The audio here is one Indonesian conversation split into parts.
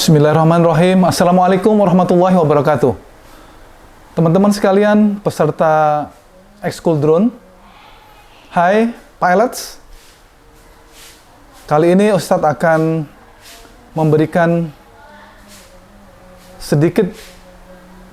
Bismillahirrahmanirrahim. Assalamualaikum warahmatullahi wabarakatuh. Teman-teman sekalian, peserta ekskul drone. Hai pilots. Kali ini Ustadz akan memberikan sedikit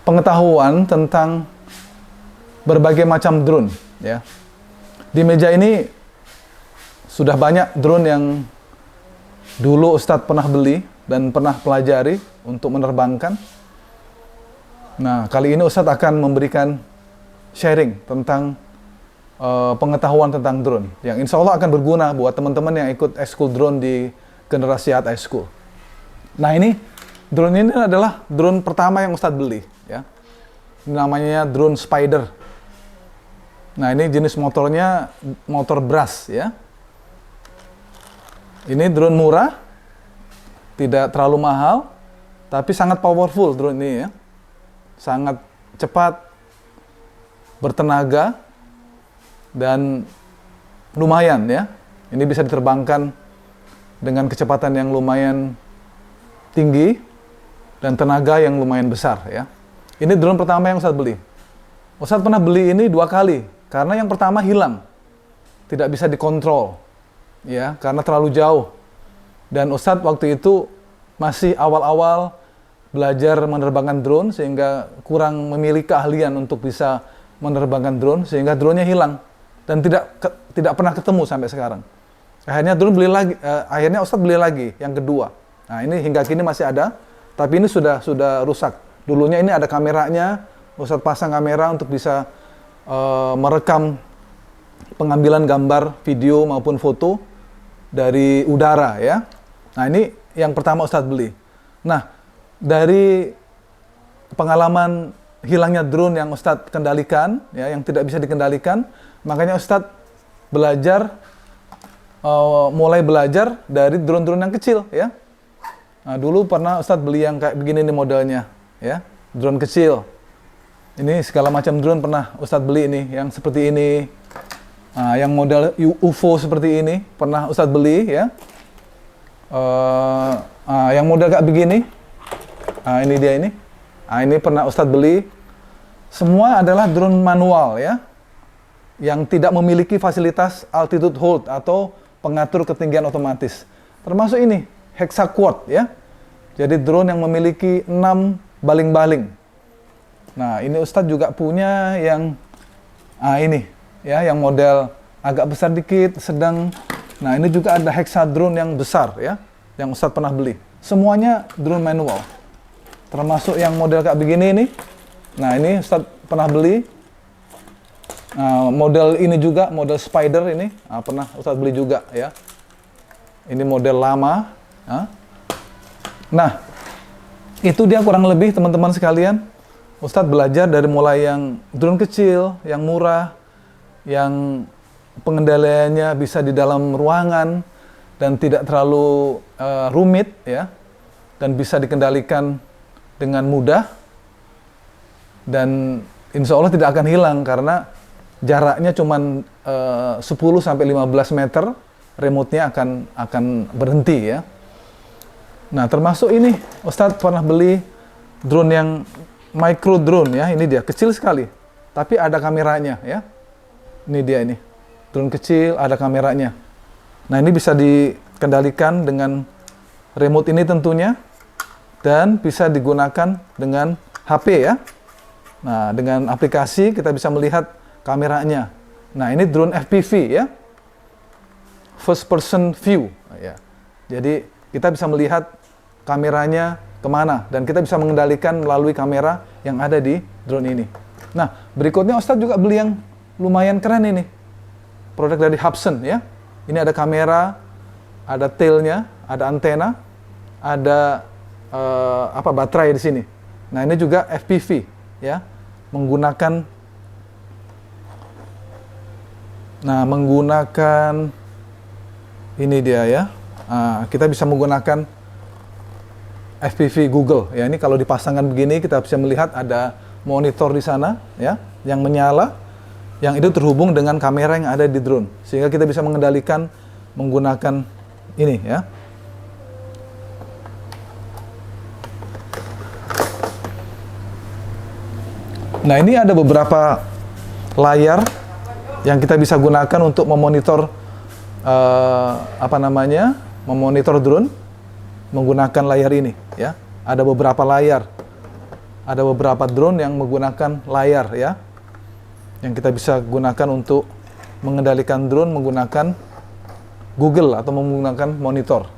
pengetahuan tentang berbagai macam drone, ya. Di meja ini sudah banyak drone yang dulu Ustadz pernah beli dan pernah pelajari untuk menerbangkan. Nah, kali ini Ustadz akan memberikan sharing tentang pengetahuan tentang drone yang insya Allah akan berguna buat teman-teman yang ikut ekskul drone di generasi High School. Nah, ini drone ini adalah drone pertama yang Ustadz beli, ya. Ini namanya drone Spider. Nah, ini jenis motornya motor brush, ya. Ini drone murah, tidak terlalu mahal, tapi sangat powerful drone ini, ya. Sangat cepat, bertenaga, dan lumayan, ya. Ini bisa diterbangkan dengan kecepatan yang lumayan tinggi dan tenaga yang lumayan besar, ya. Ini drone pertama yang Ustadz beli. Ustadz pernah beli ini 2 kali, karena yang pertama hilang, tidak bisa dikontrol, ya, karena terlalu jauh. Dan Ustadz waktu itu masih awal-awal belajar menerbangkan drone, sehingga kurang memiliki keahlian untuk bisa menerbangkan drone, sehingga drone-nya hilang dan tidak pernah ketemu sampai sekarang. Akhirnya akhirnya Ustadz beli lagi yang kedua. Nah, ini hingga kini masih ada, tapi ini sudah rusak. Dulunya ini ada kameranya, Ustadz pasang kamera untuk bisa merekam pengambilan gambar, video maupun foto dari udara, ya. Nah, ini yang pertama Ustadz beli. Nah, dari pengalaman hilangnya drone yang Ustadz kendalikan, ya, yang tidak bisa dikendalikan, makanya Ustadz mulai belajar dari drone-drone yang kecil, ya. Nah, dulu pernah Ustadz beli yang kayak begini nih modelnya, ya, drone kecil. Ini segala macam drone pernah Ustadz beli ini, yang seperti ini. Nah, yang model UFO seperti ini pernah Ustadz beli, ya. Yang model kayak begini, ini dia ini. Ini pernah Ustadz beli. Semua adalah drone manual, ya, yang tidak memiliki fasilitas altitude hold atau pengatur ketinggian otomatis. Termasuk ini hexaquad, ya. Jadi drone yang memiliki 6 baling-baling. Nah, ini Ustadz juga punya yang ini, ya, yang model agak besar dikit, sedang. Nah, ini juga ada hexadrone yang besar, ya, yang Ustadz pernah beli. Semuanya drone manual. Termasuk yang model kayak begini ini. Nah, ini Ustadz pernah beli. Nah, model ini juga, model Spider ini, pernah Ustadz beli juga, ya. Ini model lama. Nah, itu dia kurang lebih teman-teman sekalian. Ustadz belajar dari mulai yang drone kecil, yang murah, yang pengendaliannya bisa di dalam ruangan dan tidak terlalu rumit, ya, dan bisa dikendalikan dengan mudah, dan insya Allah tidak akan hilang karena jaraknya cuma 10-15 meter, remote-nya akan berhenti, ya. Nah, termasuk ini Ustadz pernah beli drone yang micro drone, ya. Ini dia, kecil sekali, tapi ada kameranya, ya. Ini dia ini. Drone kecil, ada kameranya. Nah, ini bisa dikendalikan dengan remote ini tentunya, dan bisa digunakan dengan HP, ya. Nah, dengan aplikasi kita bisa melihat kameranya. Nah, ini drone FPV, ya. First person view, ya. Jadi, kita bisa melihat kameranya kemana, dan kita bisa mengendalikan melalui kamera yang ada di drone ini. Nah, berikutnya Ustadz juga beli yang lumayan keren ini. Produk dari Hubsan, ya. Ini ada kamera, ada tailnya, ada antena, ada baterai di sini. Nah, ini juga FPV, ya. Menggunakan ini dia, ya. Kita bisa menggunakan FPV Google, ya. Ini kalau dipasangkan begini kita bisa melihat ada monitor di sana, ya, yang menyala, yang itu terhubung dengan kamera yang ada di drone, sehingga kita bisa mengendalikan menggunakan ini, ya. Nah, ini ada beberapa layar yang kita bisa gunakan untuk memonitor memonitor drone menggunakan layar ini, ya. Ada beberapa layar. Ada beberapa drone yang menggunakan layar, ya. Yang kita bisa gunakan untuk mengendalikan drone menggunakan Google atau menggunakan monitor.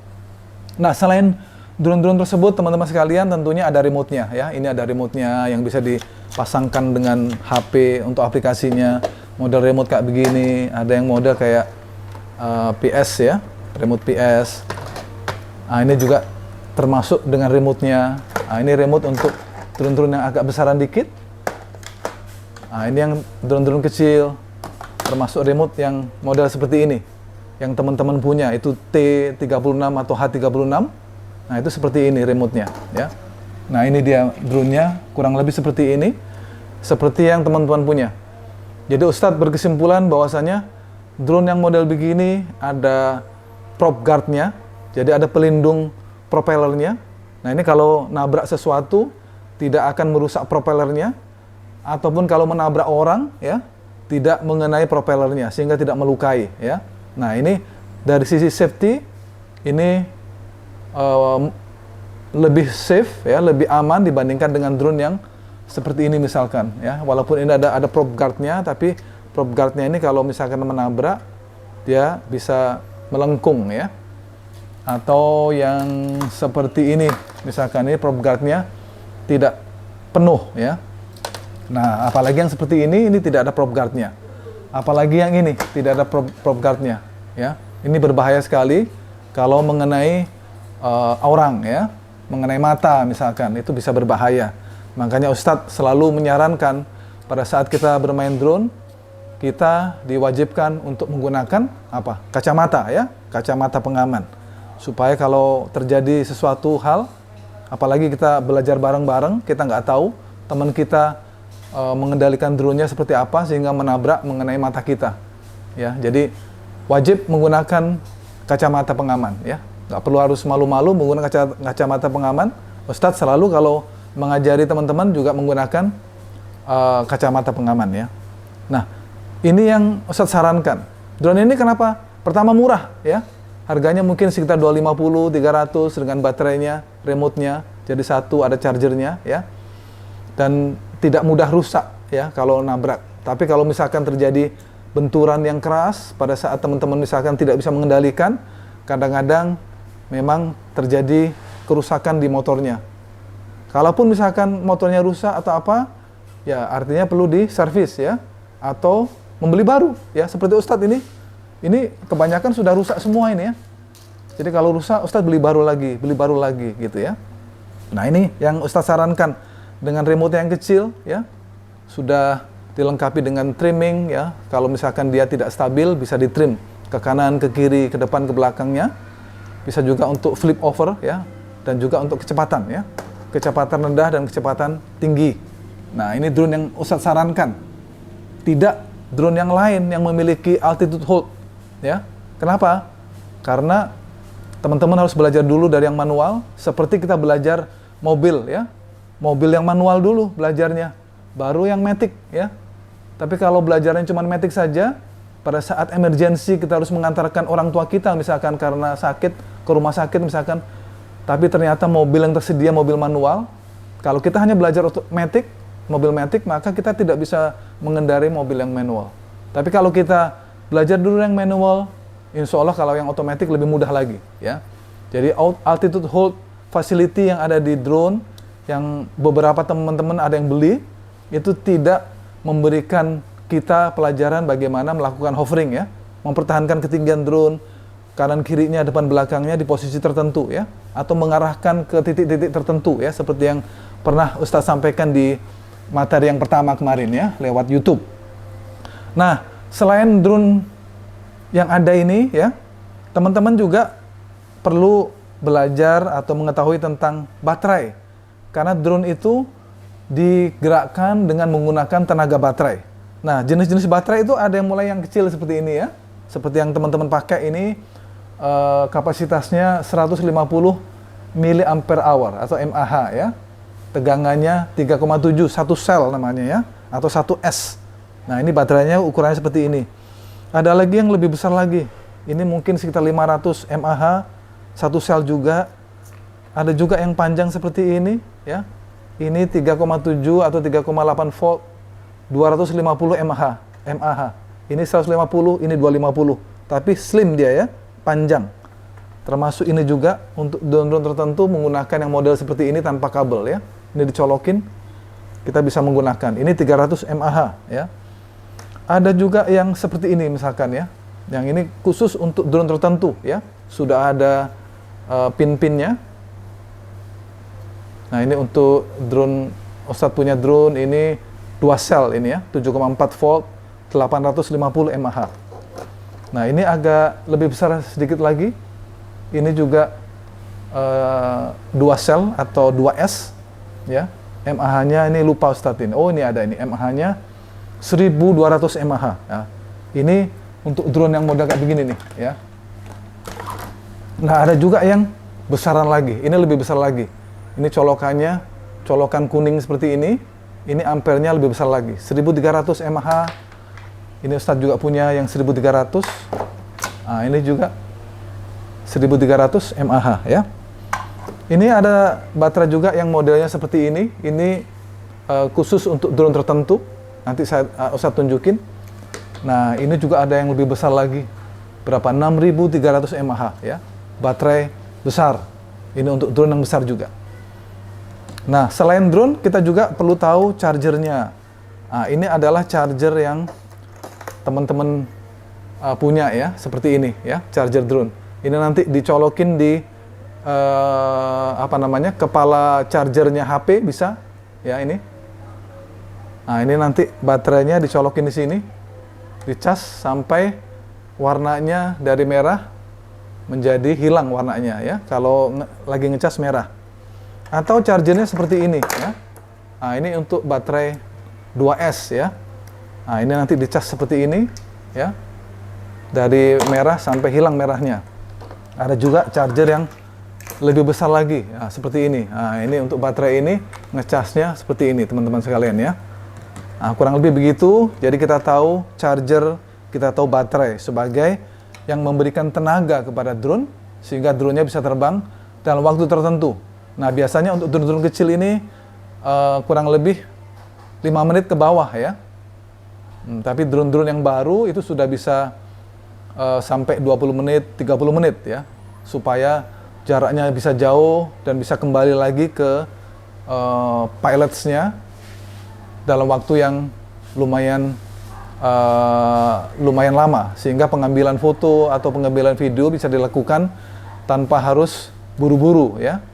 Nah, selain drone-drone tersebut, teman-teman sekalian, tentunya ada remote-nya, ya. Ini ada remote-nya yang bisa dipasangkan dengan HP untuk aplikasinya. Model remote kayak begini, ada yang model kayak PS, ya, remote PS. Nah, ini juga termasuk dengan remote-nya. Nah, ini remote untuk drone-drone yang agak besaran dikit. Nah, ini yang drone-drone kecil, termasuk remote yang model seperti ini, yang teman-teman punya, itu T36 atau H36. Nah, itu seperti ini remote-nya, ya. Nah, ini dia drone-nya, kurang lebih seperti ini, seperti yang teman-teman punya. Jadi Ustadz berkesimpulan bahwasanya drone yang model begini ada prop guard-nya, jadi ada pelindung propellernya. Nah, ini kalau nabrak sesuatu tidak akan merusak propellernya, ataupun kalau menabrak orang, ya, tidak mengenai propellernya sehingga tidak melukai, ya. Nah, ini dari sisi safety ini lebih safe, ya, lebih aman dibandingkan dengan drone yang seperti ini misalkan, ya. Walaupun ini ada prop guard-nya, tapi prop guard-nya ini kalau misalkan menabrak dia bisa melengkung, ya. Atau yang seperti ini misalkan ini prop guard-nya tidak penuh, ya. Nah, apalagi yang seperti ini tidak ada prop guard-nya. Apalagi yang ini tidak ada prop guard-nya, ya. Ini berbahaya sekali kalau mengenai orang, ya, mengenai mata misalkan, itu bisa berbahaya. Makanya Ustadz selalu menyarankan pada saat kita bermain drone, kita diwajibkan untuk menggunakan apa? Kacamata, ya, kacamata pengaman. Supaya kalau terjadi sesuatu hal, apalagi kita belajar bareng-bareng, kita nggak tahu teman kita mengendalikan drone-nya seperti apa sehingga menabrak mengenai mata kita, ya. Jadi wajib menggunakan kacamata pengaman, ya. Nggak perlu harus malu-malu menggunakan kacamata pengaman. Ustadz selalu kalau mengajari teman-teman juga menggunakan kacamata pengaman, ya. Nah, ini yang Ustadz sarankan. Drone ini kenapa? Pertama murah, ya. Harganya mungkin sekitar 250, 300 dengan baterainya, remote-nya, jadi satu, ada chargernya, ya. Dan tidak mudah rusak, ya, kalau nabrak. Tapi kalau misalkan terjadi benturan yang keras pada saat teman-teman misalkan tidak bisa mengendalikan, kadang-kadang memang terjadi kerusakan di motornya. Kalaupun misalkan motornya rusak atau apa, ya artinya perlu diservis, ya, atau membeli baru, ya. Seperti Ustadz ini kebanyakan sudah rusak semua ini, ya. Jadi kalau rusak, Ustadz beli baru lagi, gitu, ya. Nah, ini yang Ustadz sarankan. Dengan remote yang kecil, ya, sudah dilengkapi dengan trimming, ya. Kalau misalkan dia tidak stabil, bisa ditrim ke kanan, ke kiri, ke depan, ke belakangnya. Bisa juga untuk flip over, ya, dan juga untuk kecepatan, ya, kecepatan rendah dan kecepatan tinggi. Nah, ini drone yang Ustadz sarankan. Tidak drone yang lain yang memiliki altitude hold, ya. Kenapa? Karena teman-teman harus belajar dulu dari yang manual, seperti kita belajar mobil, ya. Mobil yang manual dulu belajarnya, baru yang matic, ya. Tapi kalau belajarnya cuma matic saja, pada saat emergensi kita harus mengantarkan orang tua kita misalkan karena sakit ke rumah sakit misalkan, tapi ternyata mobil yang tersedia mobil manual, kalau kita hanya belajar matic, mobil matic, maka kita tidak bisa mengendarai mobil yang manual. Tapi kalau kita belajar dulu yang manual, insya Allah kalau yang otomatis lebih mudah lagi, ya. Jadi altitude hold facility yang ada di drone, yang beberapa teman-teman ada yang beli, itu tidak memberikan kita pelajaran bagaimana melakukan hovering, ya, mempertahankan ketinggian drone, kanan kirinya, depan belakangnya di posisi tertentu, ya, atau mengarahkan ke titik-titik tertentu, ya, seperti yang pernah Ustadz sampaikan di materi yang pertama kemarin, ya, lewat YouTube. Nah, selain drone yang ada ini, ya, teman-teman juga perlu belajar atau mengetahui tentang baterai. Karena drone itu digerakkan dengan menggunakan tenaga baterai. Nah, jenis-jenis baterai itu ada yang mulai yang kecil seperti ini, ya. Seperti yang teman-teman pakai ini, kapasitasnya 150 mAh atau mAh, ya. Tegangannya 3,7, satu sel namanya, ya. atau 1S. Nah, ini baterainya ukurannya seperti ini. Ada lagi yang lebih besar lagi. Ini mungkin sekitar 500 mAh, satu sel juga. Ada juga yang panjang seperti ini, ya. Ini 3,7 atau 3,8 volt, 250 mAh. Ini 150, ini 250. Tapi slim dia ya, panjang. Termasuk ini juga untuk drone-drone tertentu menggunakan yang model seperti ini tanpa kabel ya. Ini dicolokin, kita bisa menggunakan. Ini 300 mAh ya. Ada juga yang seperti ini misalkan ya. Yang ini khusus untuk drone tertentu ya. Sudah ada pin-pinnya. Nah, ini untuk drone, Ustadz punya drone ini 2 sel ini ya, 7,4 volt, 850 mAh. Nah, ini agak lebih besar sedikit lagi. Ini juga 2 sel atau 2S ya. mAh-nya ini lupa Ustadz ini. Oh, ini ada ini mAh-nya 1200 mAh ya. Ini untuk drone yang model kayak begini nih ya. Nah, ada juga yang besaran lagi. Ini lebih besar lagi. Ini colokannya, colokan kuning seperti ini. Ini ampernya lebih besar lagi, 1300 mAh. Ini Ustadz juga punya yang 1300. Nah, ini juga 1300 mAh ya. Ini ada baterai juga yang modelnya seperti ini. Ini khusus untuk drone tertentu. Nanti Ustadz tunjukin. Nah, ini juga ada yang lebih besar lagi. Berapa? 6300 mAh ya. Baterai besar. Ini untuk drone yang besar juga. Nah, selain drone, kita juga perlu tahu chargernya. Nah, ini adalah charger yang teman-teman punya ya, seperti ini ya, charger drone. Ini nanti dicolokin di kepala chargernya HP bisa ya ini. Nah, ini nanti baterainya dicolokin di sini, dicas sampai warnanya dari merah menjadi hilang warnanya ya. Kalau lagi ngecas merah. Atau chargernya seperti ini ya. Nah, ini untuk baterai 2S ya. Nah, ini nanti dicas seperti ini ya. Dari merah sampai hilang merahnya. Ada juga charger yang lebih besar lagi ya, seperti ini. Nah, ini untuk baterai ini ngecasnya seperti ini teman-teman sekalian ya. Nah, kurang lebih begitu. Jadi kita tahu charger, kita tahu baterai sebagai yang memberikan tenaga kepada drone sehingga drone-nya bisa terbang dalam waktu tertentu. Nah, biasanya untuk drone-drone kecil ini kurang lebih 5 menit ke bawah ya. Tapi drone-drone yang baru itu sudah bisa sampai 20 menit, 30 menit ya. Supaya jaraknya bisa jauh dan bisa kembali lagi ke pilots-nya dalam waktu yang lumayan lama. Sehingga pengambilan foto atau pengambilan video bisa dilakukan tanpa harus buru-buru ya.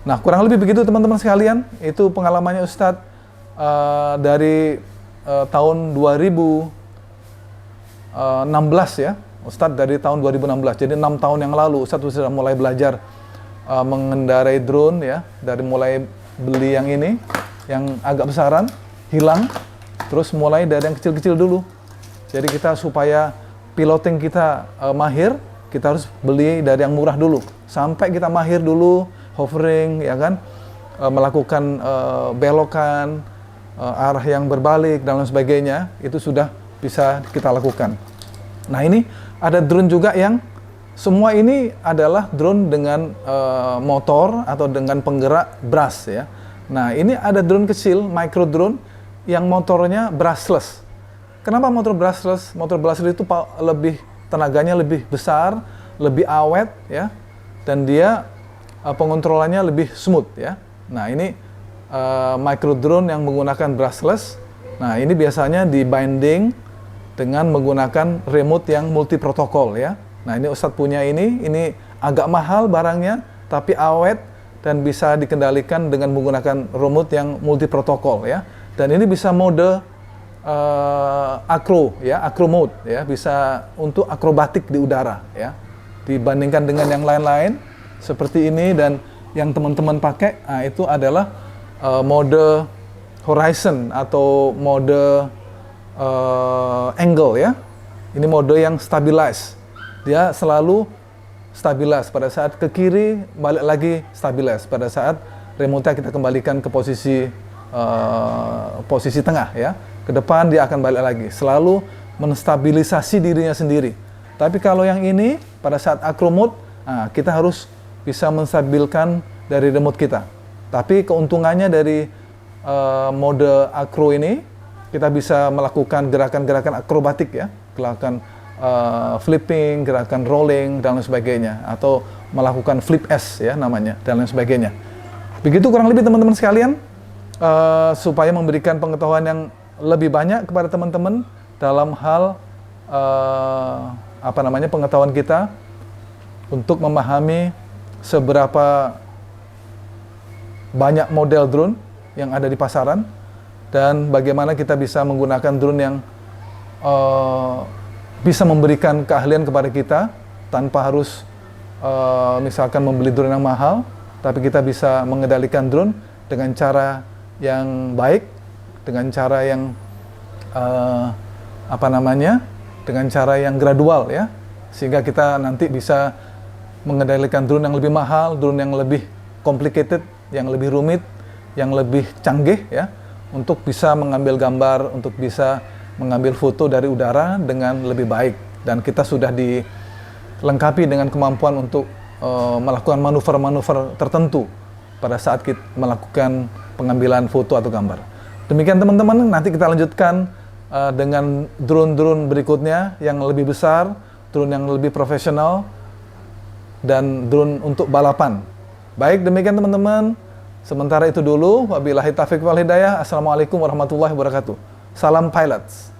Nah, kurang lebih begitu teman-teman sekalian. Itu pengalamannya Ustadz dari tahun 2016 ya. Ustadz dari tahun 2016. Jadi 6 tahun yang lalu Ustadz sudah mulai belajar mengendarai drone ya. Dari mulai beli yang ini, yang agak besaran, hilang. Terus mulai dari yang kecil-kecil dulu. Jadi kita supaya piloting kita mahir, kita harus beli dari yang murah dulu. Sampai kita mahir dulu, hovering, ya kan, melakukan belokan, arah yang berbalik dan lain sebagainya, itu sudah bisa kita lakukan. Nah, ini ada drone juga yang semua ini adalah drone dengan motor atau dengan penggerak brush ya. Nah, ini ada drone kecil, micro drone yang motornya brushless. Kenapa motor brushless? Motor brushless itu lebih tenaganya lebih besar, lebih awet ya, dan dia pengontrolannya lebih smooth ya. Nah, ini micro drone yang menggunakan brushless. Nah, ini biasanya di binding dengan menggunakan remote yang multi protokol ya. Nah, ini Ustadz punya ini agak mahal barangnya, tapi awet dan bisa dikendalikan dengan menggunakan remote yang multi protokol ya. Dan ini bisa mode acro ya, acro mode ya, bisa untuk akrobatik di udara ya. Dibandingkan dengan yang lain-lain seperti ini dan yang teman-teman pakai, nah itu adalah mode horizon atau mode angle ya. Ini mode yang stabilize. Dia selalu stabilize pada saat ke kiri, balik lagi stabilize pada saat remote kita kembalikan ke posisi posisi tengah ya. Ke depan dia akan balik lagi, selalu menstabilisasi dirinya sendiri. Tapi kalau yang ini pada saat acro mode, kita harus bisa menstabilkan dari remote kita. Tapi keuntungannya dari mode acro ini, kita bisa melakukan gerakan-gerakan akrobatik ya, gerakan flipping, gerakan rolling dan lain sebagainya, atau melakukan flip S ya namanya dan lain sebagainya. Begitu kurang lebih teman-teman sekalian, supaya memberikan pengetahuan yang lebih banyak kepada teman-teman dalam hal pengetahuan kita untuk memahami seberapa banyak model drone yang ada di pasaran dan bagaimana kita bisa menggunakan drone yang bisa memberikan keahlian kepada kita tanpa harus misalkan membeli drone yang mahal, tapi kita bisa mengendalikan drone dengan cara yang baik, dengan cara yang dengan cara yang gradual ya, sehingga kita nanti bisa mengendalikan drone yang lebih mahal, drone yang lebih complicated, yang lebih rumit, yang lebih canggih ya, untuk bisa mengambil gambar, untuk bisa mengambil foto dari udara dengan lebih baik. Dan kita sudah dilengkapi dengan kemampuan untuk melakukan manuver-manuver tertentu pada saat kita melakukan pengambilan foto atau gambar. Demikian teman-teman, nanti kita lanjutkan dengan drone-drone berikutnya yang lebih besar, drone yang lebih profesional, dan drone untuk balapan. Baik, demikian teman-teman. Sementara itu dulu, wabillahi taufiq wal hidayah. Assalamualaikum warahmatullahi wabarakatuh. Salam pilots.